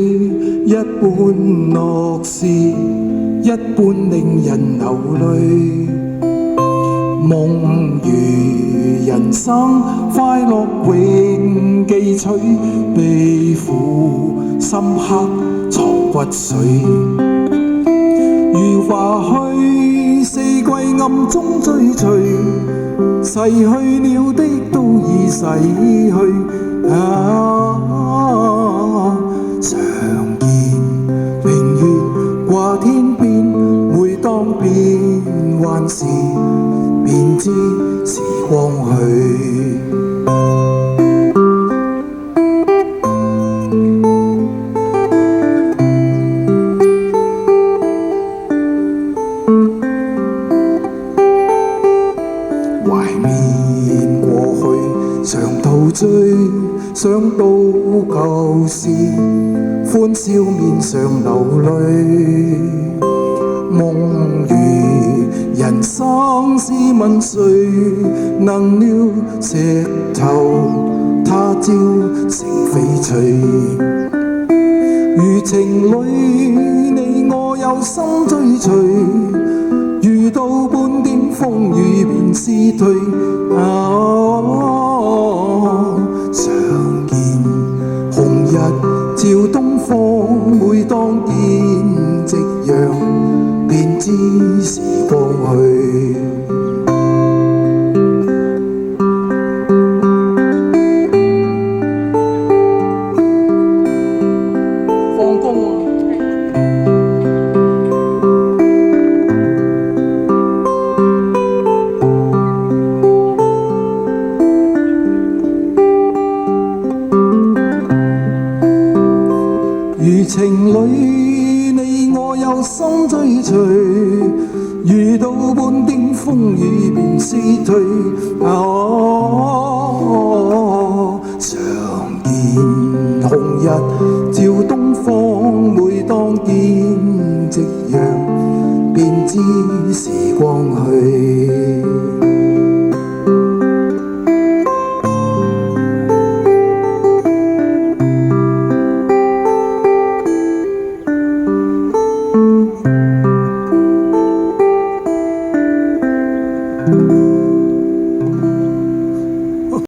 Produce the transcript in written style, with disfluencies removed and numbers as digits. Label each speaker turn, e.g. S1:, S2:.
S1: 一般樂事，一般令人流淚。夢如人生，快樂永記取，悲苦深刻藏骨髓。如華去，四季暗中追隨，逝去了的都已逝去。常見明月掛天邊，每當變幻時，便知時光去。懷緬過去，常陶醉，想到舊事，歡笑面上流淚。夢如人生，試問誰能料石頭他朝成翡翠。如情侶，你我有心追隨，遇到半點風雨便消退。常見紅日照東方，每當見夕陽，便知時光去。放工啊！如情侶，你我有心追隨，遇到半點風雨便消退。常見紅日照東方。